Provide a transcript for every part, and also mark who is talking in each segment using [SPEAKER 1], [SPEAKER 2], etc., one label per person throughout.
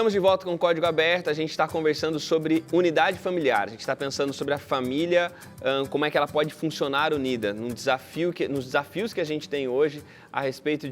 [SPEAKER 1] Estamos de volta com o Código Aberto, a gente está conversando sobre unidade familiar, a gente está pensando sobre a família, como é que ela pode funcionar unida, nos desafios que a gente tem hoje a respeito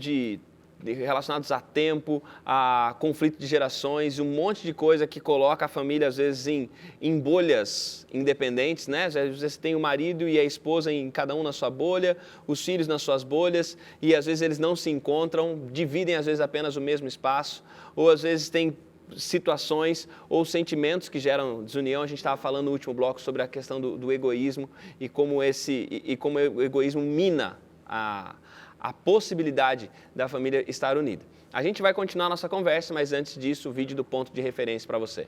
[SPEAKER 1] relacionados a tempo, a conflito de gerações, um monte de coisa que coloca a família às vezes em bolhas independentes, né? Às vezes você tem o marido e a esposa em cada um na sua bolha, os filhos nas suas bolhas e às vezes eles não se encontram, dividem às vezes apenas o mesmo espaço, ou às vezes tem situações ou sentimentos que geram desunião. A gente estava falando no último bloco sobre a questão do egoísmo e como o egoísmo mina a possibilidade da família estar unida. A gente vai continuar a nossa conversa, mas antes disso, o vídeo do ponto de referência para você.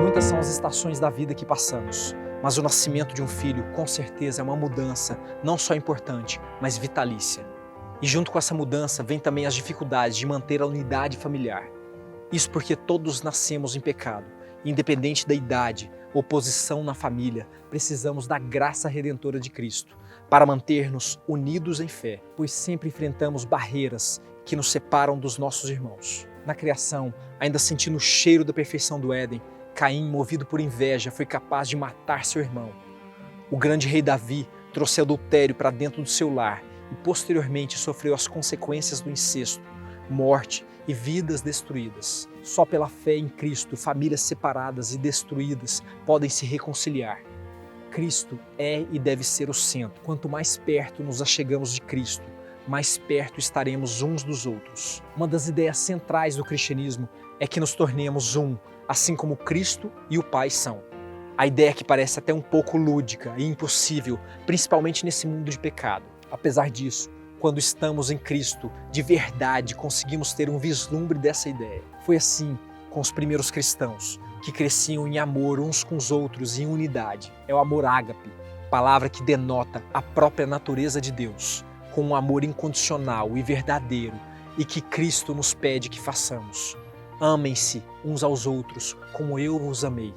[SPEAKER 2] Muitas são as estações da vida que passamos, mas o nascimento de um filho, com certeza, é uma mudança não só importante, mas vitalícia. E junto com essa mudança vem também as dificuldades de manter a unidade familiar. Isso porque todos nascemos em pecado, independente da idade ou posição na família, precisamos da graça redentora de Cristo para manter-nos unidos em fé, pois sempre enfrentamos barreiras que nos separam dos nossos irmãos. Na criação, ainda sentindo o cheiro da perfeição do Éden, Caim, movido por inveja, foi capaz de matar seu irmão. O grande rei Davi trouxe adultério para dentro do seu lar e posteriormente sofreu as consequências do incesto, morte e vidas destruídas. Só pela fé em Cristo, famílias separadas e destruídas podem se reconciliar. Cristo é e deve ser o centro. Quanto mais perto nos achegamos de Cristo, mais perto estaremos uns dos outros. Uma das ideias centrais do cristianismo é que nos tornemos um, assim como Cristo e o Pai são. A ideia que parece até um pouco lúdica e impossível, principalmente nesse mundo de pecado. Apesar disso, quando estamos em Cristo, de verdade conseguimos ter um vislumbre dessa ideia. Foi assim com os primeiros cristãos, que cresciam em amor uns com os outros, em unidade. É o amor ágape, palavra que denota a própria natureza de Deus, com um amor incondicional e verdadeiro, e que Cristo nos pede que façamos. Amem-se uns aos outros como eu vos amei.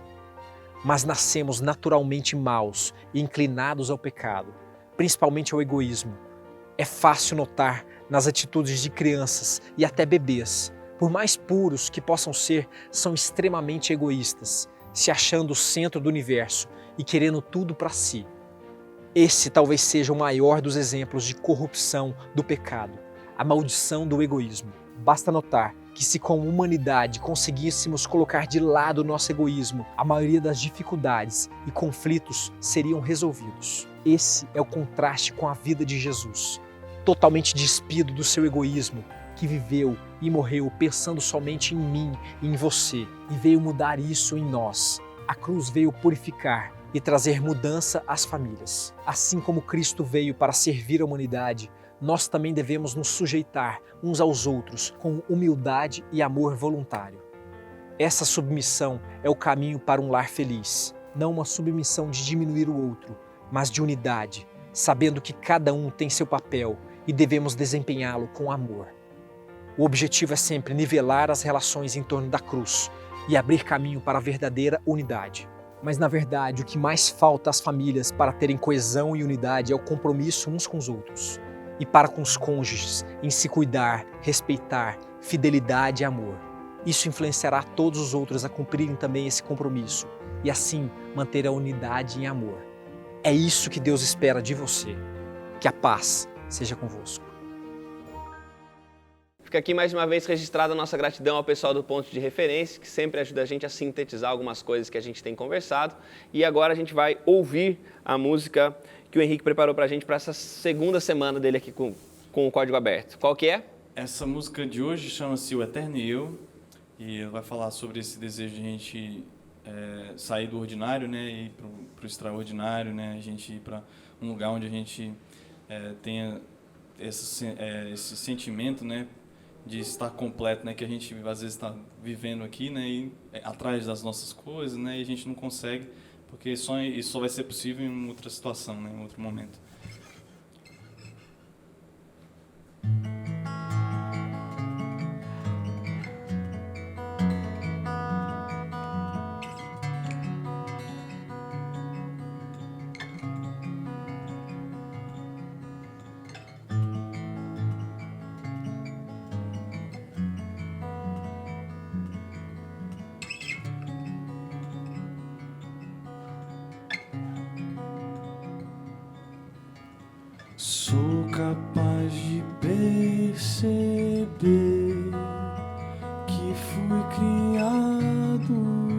[SPEAKER 2] Mas nascemos naturalmente maus e inclinados ao pecado, principalmente ao egoísmo. É fácil notar nas atitudes de crianças e até bebês, por mais puros que possam ser, são extremamente egoístas, se achando o centro do universo e querendo tudo para si. Esse talvez seja o maior dos exemplos de corrupção do pecado, a maldição do egoísmo. Basta notar que se como humanidade conseguíssemos colocar de lado o nosso egoísmo, a maioria das dificuldades e conflitos seriam resolvidos. Esse é o contraste com a vida de Jesus, totalmente despido do seu egoísmo, que viveu e morreu pensando somente em mim e em você, e veio mudar isso em nós. A cruz veio purificar e trazer mudança às famílias. Assim como Cristo veio para servir a humanidade, nós também devemos nos sujeitar uns aos outros com humildade e amor voluntário. Essa submissão é o caminho para um lar feliz, não uma submissão de diminuir o outro, mas de unidade, sabendo que cada um tem seu papel e devemos desempenhá-lo com amor. O objetivo é sempre nivelar as relações em torno da cruz e abrir caminho para a verdadeira unidade. Mas, na verdade, o que mais falta às famílias para terem coesão e unidade é o compromisso uns com os outros. E para com os cônjuges, em se cuidar, respeitar, fidelidade e amor. Isso influenciará todos os outros a cumprirem também esse compromisso e, assim, manter a unidade em amor. É isso que Deus espera de você. Que a paz seja convosco.
[SPEAKER 1] Fica aqui mais uma vez registrada a nossa gratidão ao pessoal do Ponto de Referência, que sempre ajuda a gente a sintetizar algumas coisas que a gente tem conversado. E agora a gente vai ouvir a música que o Henrique preparou para a gente para essa segunda semana dele aqui com o Código Aberto. Qual que é?
[SPEAKER 3] Essa música de hoje chama-se O Eterno Eu, e vai falar sobre esse desejo de a gente sair do ordinário, né, e ir para o extraordinário, né, a gente ir para um lugar onde a gente tenha esse sentimento, né, de estar completo, né, que a gente às vezes está vivendo aqui, né, e atrás das nossas coisas, né, e a gente não consegue, porque isso só vai ser possível em outra situação, né, em outro momento. Sou capaz de perceber que fui criado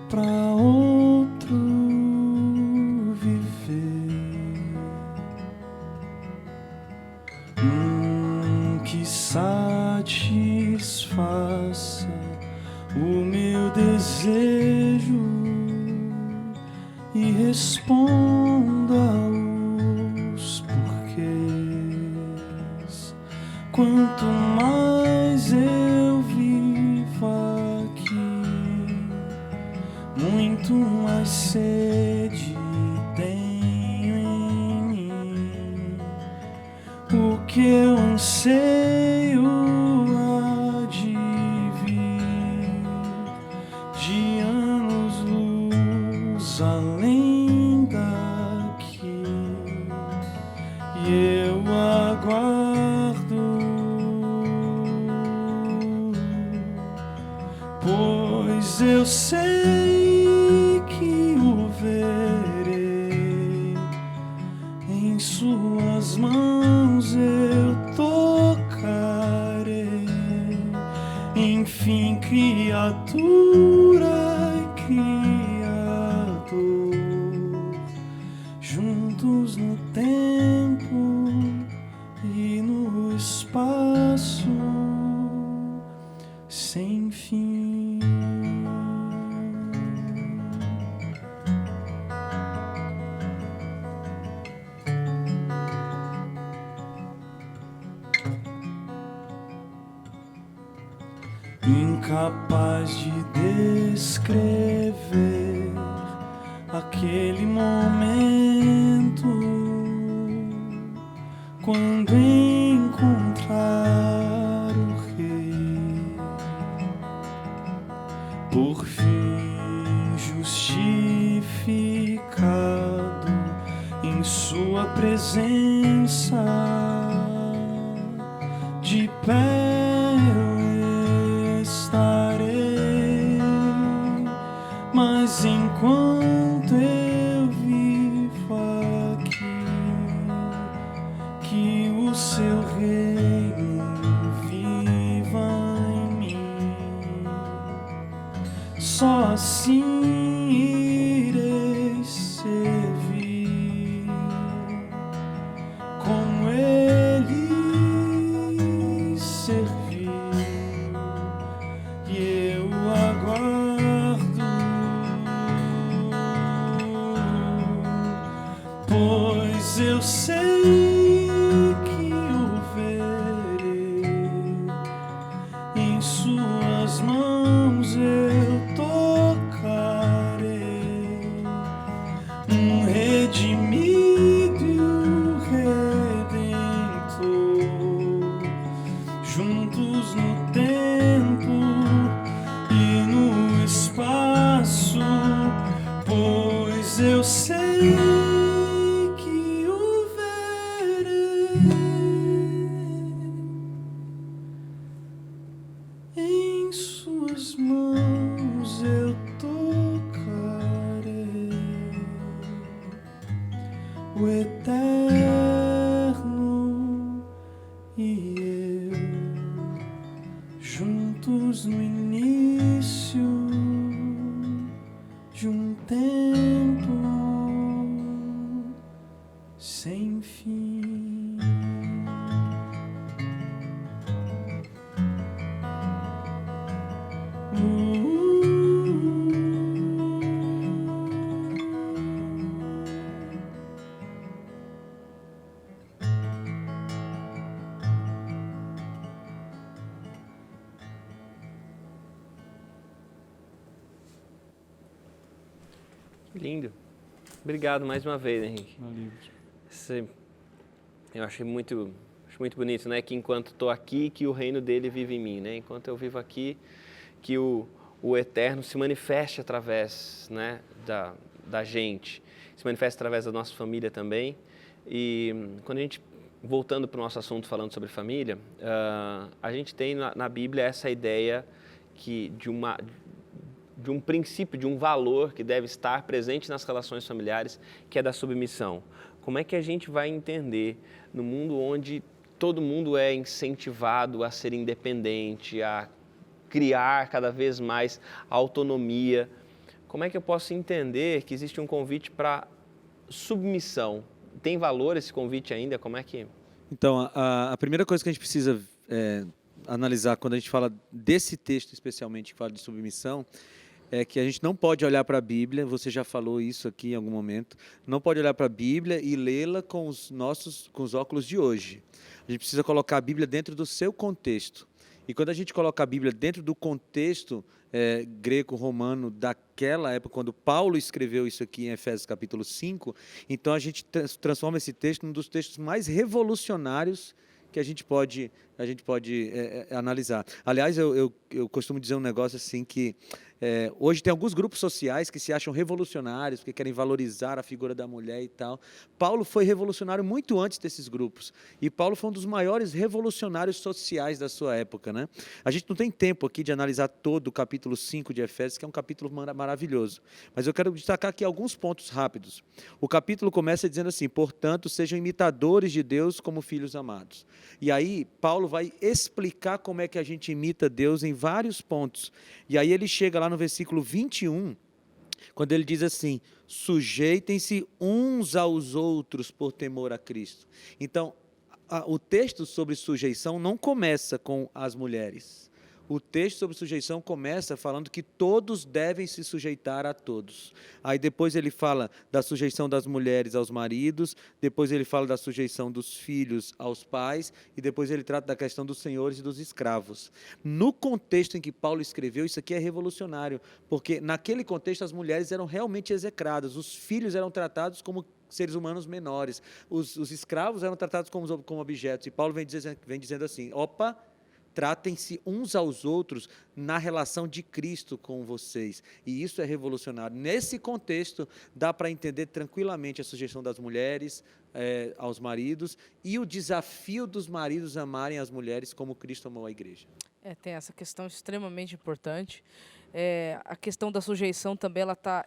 [SPEAKER 3] para outro viver, que satisfaça o meu desejo e responda aos porquês. Quanto mais eu vivo aqui, muito mais sede tenho em mim. O que eu anseio há de vir, de anos-luz além daqui, e eu aguardo, pois eu sei que o verei, em suas mãos eu tocarei, enfim, criatura e Criador, juntos no tempo e no espaço sem fim. Incapaz de descrever aquele momento quando encontrar o Rei, por fim justificado em sua presença, de pé estarei, mas enquanto eu vivo aqui, que o seu reino viva em mim, só assim irei servir como ele serviu. E eu aguardo, pois eu sei que o verei, em suas mãos eu tocarei, um redimido e o Redentor, juntos no tempo e no espaço, pois eu sei que o verei, em suas mãos eu tocarei, o eterno e eu, juntos no início de um tempo sem fim.
[SPEAKER 1] Lindo. Obrigado mais uma vez, Henrique.
[SPEAKER 3] Valeu.
[SPEAKER 1] Eu acho muito bonito, né? Que enquanto estou aqui, que o reino dele vive em mim, né? Enquanto eu vivo aqui, que o eterno se manifeste através, né, da gente, se manifeste através da nossa família também. E quando a gente, voltando para o nosso assunto falando sobre família, a gente tem na Bíblia essa ideia de um princípio, de um valor que deve estar presente nas relações familiares, que é da submissão. Como é que a gente vai entender no mundo onde todo mundo é incentivado a ser independente, a criar cada vez mais autonomia? Como é que eu posso entender que existe um convite para submissão? Tem valor esse convite ainda? Como é que...
[SPEAKER 4] Então, a primeira coisa que a gente precisa analisar quando a gente fala desse texto especialmente que fala de submissão é que a gente não pode olhar para a Bíblia, você já falou isso aqui em algum momento, não pode olhar para a Bíblia e lê-la com os óculos de hoje. A gente precisa colocar a Bíblia dentro do seu contexto. E quando a gente coloca a Bíblia dentro do contexto greco-romano daquela época, quando Paulo escreveu isso aqui em Efésios capítulo 5, então a gente transforma esse texto num dos textos mais revolucionários que a gente pode analisar. Aliás, eu costumo dizer um negócio assim que hoje tem alguns grupos sociais que se acham revolucionários, porque querem valorizar a figura da mulher e tal. Paulo foi revolucionário muito antes desses grupos. E Paulo foi um dos maiores revolucionários sociais da sua época, né? A gente não tem tempo aqui de analisar todo o capítulo 5 de Efésios, que é um capítulo maravilhoso. Mas eu quero destacar aqui alguns pontos rápidos. O capítulo começa dizendo assim: portanto, sejam imitadores de Deus como filhos amados. E aí, Paulo vai explicar como é que a gente imita Deus em vários pontos. E aí ele chega lá no versículo 21, quando ele diz assim: sujeitem-se uns aos outros por temor a Cristo. Então, o texto sobre sujeição não começa com as mulheres. O texto sobre sujeição começa falando que todos devem se sujeitar a todos. Aí depois ele fala da sujeição das mulheres aos maridos, depois ele fala da sujeição dos filhos aos pais, e depois ele trata da questão dos senhores e dos escravos. No contexto em que Paulo escreveu, isso aqui é revolucionário, porque naquele contexto as mulheres eram realmente execradas, os filhos eram tratados como seres humanos menores, os escravos eram tratados como objetos, e Paulo vem dizendo assim: opa, tratem-se uns aos outros na relação de Cristo com vocês. E isso é revolucionário. Nesse contexto, dá para entender tranquilamente a sujeição das mulheres aos maridos e o desafio dos maridos amarem as mulheres como Cristo amou a igreja.
[SPEAKER 5] Tem essa questão extremamente importante. A questão da sujeição também ela está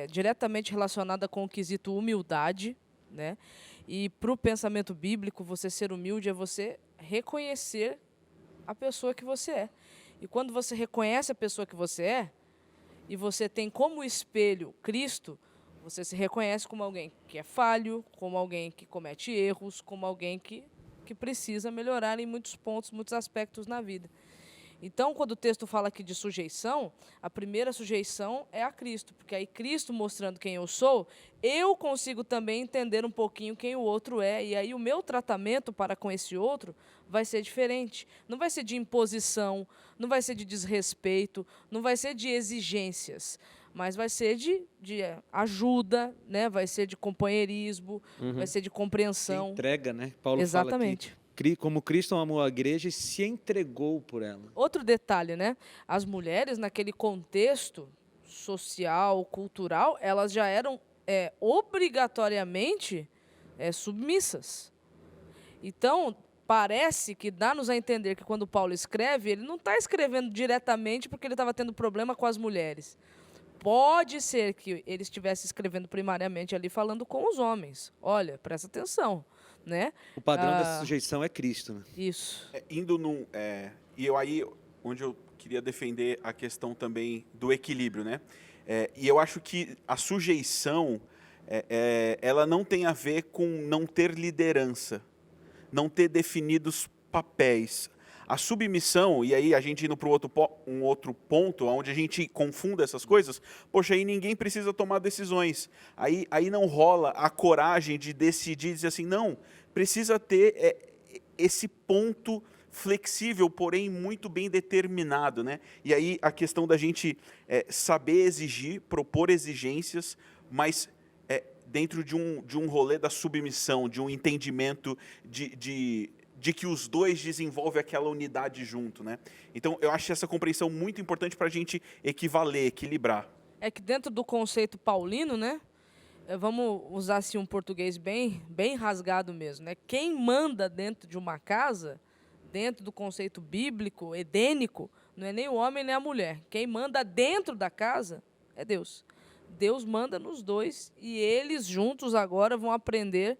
[SPEAKER 5] diretamente relacionada com o quesito humildade, né? E para o pensamento bíblico, você ser humilde é você reconhecer a pessoa que você é. E quando você reconhece a pessoa que você é, e você tem como espelho Cristo, você se reconhece como alguém que é falho, como alguém que comete erros, como alguém que precisa melhorar em muitos pontos, muitos aspectos na vida. Então, quando o texto fala aqui de sujeição, a primeira sujeição é a Cristo, porque aí Cristo mostrando quem eu sou, eu consigo também entender um pouquinho quem o outro é, e aí o meu tratamento para com esse outro vai ser diferente. Não vai ser de imposição, não vai ser de desrespeito, não vai ser de exigências, mas vai ser de ajuda, né? Vai ser de companheirismo, vai ser de compreensão.
[SPEAKER 4] De entrega, né? Paulo
[SPEAKER 5] Exatamente.
[SPEAKER 4] Fala que, como Cristo amou a igreja e se entregou por ela.
[SPEAKER 5] Outro detalhe, né? As mulheres, naquele contexto social, cultural, elas já eram obrigatoriamente submissas. Então, parece que dá-nos a entender que quando Paulo escreve, ele não está escrevendo diretamente porque ele estava tendo problema com as mulheres. Pode ser que ele estivesse escrevendo primariamente ali falando com os homens. Olha, presta atenção, né?
[SPEAKER 4] O padrão dessa sujeição é Cristo, né?
[SPEAKER 5] Isso.
[SPEAKER 6] E eu aí, onde eu queria defender a questão também do equilíbrio, né? E eu acho que a sujeição, ela não tem a ver com não ter liderança, não ter definidos papéis. A submissão, e aí a gente indo para um outro ponto, onde a gente confunda essas coisas, poxa, aí ninguém precisa tomar decisões. Aí não rola a coragem de decidir, dizer assim, não, precisa ter esse ponto flexível, porém muito bem determinado, né? E aí a questão da gente saber exigir, propor exigências, mas dentro de um rolê da submissão, de um entendimento de que os dois desenvolvem aquela unidade junto, né? Então, eu acho essa compreensão muito importante para a gente equilibrar.
[SPEAKER 5] É que dentro do conceito paulino, né? Vamos usar assim, um português bem rasgado mesmo, né? Quem manda dentro de uma casa, dentro do conceito bíblico, edênico, Não é nem o homem nem a mulher. Quem manda dentro da casa é Deus. Deus manda nos dois e eles juntos agora vão aprender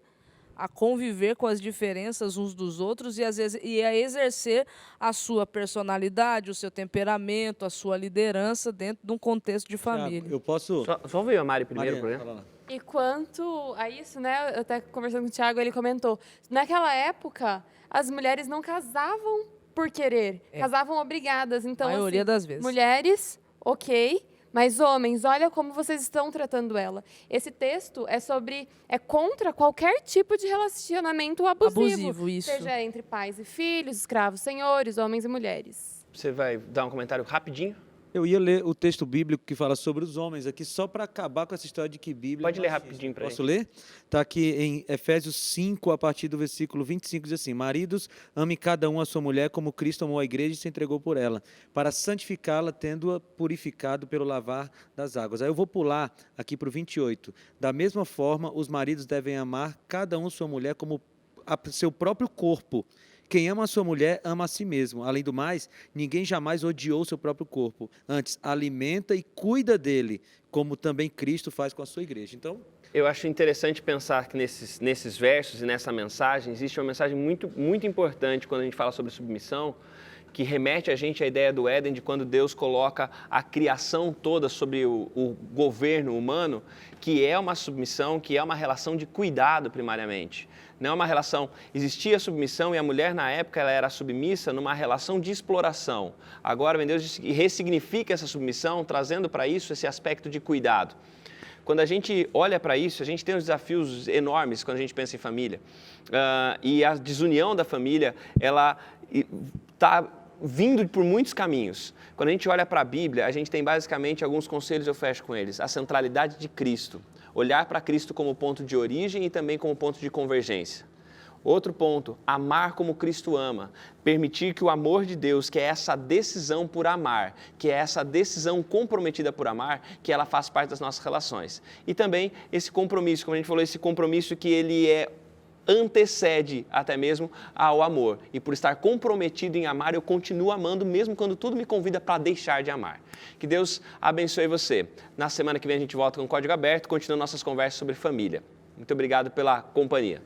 [SPEAKER 5] a conviver com as diferenças uns dos outros e, às vezes, a exercer a sua personalidade, o seu temperamento, a sua liderança dentro de um contexto de família.
[SPEAKER 4] Tiago, eu posso...
[SPEAKER 1] Só ouvir a Mari primeiro,
[SPEAKER 4] Mariana,
[SPEAKER 1] por exemplo.
[SPEAKER 4] fala lá.
[SPEAKER 7] E quanto a isso, né, eu até conversando com o Thiago, ele comentou, naquela época, as mulheres não casavam por querer, casavam obrigadas. Então,
[SPEAKER 5] A maioria
[SPEAKER 7] assim,
[SPEAKER 5] das vezes.
[SPEAKER 7] mulheres, ok, mas homens, olha como vocês estão tratando ela. Esse texto é contra qualquer tipo de relacionamento abusivo.
[SPEAKER 5] Abusivo, isso.
[SPEAKER 7] Seja entre pais e filhos, escravos, senhores, homens e mulheres.
[SPEAKER 1] Você vai dar um comentário rapidinho?
[SPEAKER 4] Eu ia ler o texto bíblico que fala sobre os homens aqui, só para acabar com essa história de que Bíblia...
[SPEAKER 1] Pode
[SPEAKER 4] é
[SPEAKER 1] ler
[SPEAKER 4] machista.
[SPEAKER 1] rapidinho pra
[SPEAKER 4] Posso
[SPEAKER 1] gente.
[SPEAKER 4] ler? Está aqui em Efésios 5, a partir do versículo 25, diz assim: Maridos, ame cada um a sua mulher como Cristo amou a igreja e se entregou por ela, para santificá-la, tendo-a purificado pelo lavar das águas. Aí eu vou pular aqui para o 28. Da mesma forma, os maridos devem amar cada um sua mulher como seu próprio corpo. Quem ama a sua mulher, ama a si mesmo. Além do mais, ninguém jamais odiou seu próprio corpo. Antes, alimenta e cuida dele, como também Cristo faz com a sua igreja. Então,
[SPEAKER 1] Eu acho interessante pensar que nesses versos e nessa mensagem, existe uma mensagem muito, muito importante quando a gente fala sobre submissão, que remete a gente à ideia do Éden, de quando Deus coloca a criação toda sobre o governo humano, que é uma submissão, que é uma relação de cuidado primariamente. Não é uma relação, existia submissão e a mulher na época ela era submissa numa relação de exploração. Agora, Deus ressignifica essa submissão, trazendo para isso esse aspecto de cuidado. Quando a gente olha para isso, a gente tem uns desafios enormes quando a gente pensa em família. E a desunião da família, ela está vindo por muitos caminhos. Quando a gente olha para a Bíblia, a gente tem basicamente alguns conselhos, eu fecho com eles. A centralidade de Cristo. Olhar para Cristo como ponto de origem e também como ponto de convergência. Outro ponto, amar como Cristo ama. Permitir que o amor de Deus, que é essa decisão por amar, que é essa decisão comprometida por amar, que ela faz parte das nossas relações. E também esse compromisso, como a gente falou, esse compromisso que ele antecede até mesmo ao amor. E por estar comprometido em amar, eu continuo amando mesmo quando tudo me convida para deixar de amar. Que Deus abençoe você. Na semana que vem a gente volta com o Código Aberto, continuando nossas conversas sobre família. Muito obrigado pela companhia.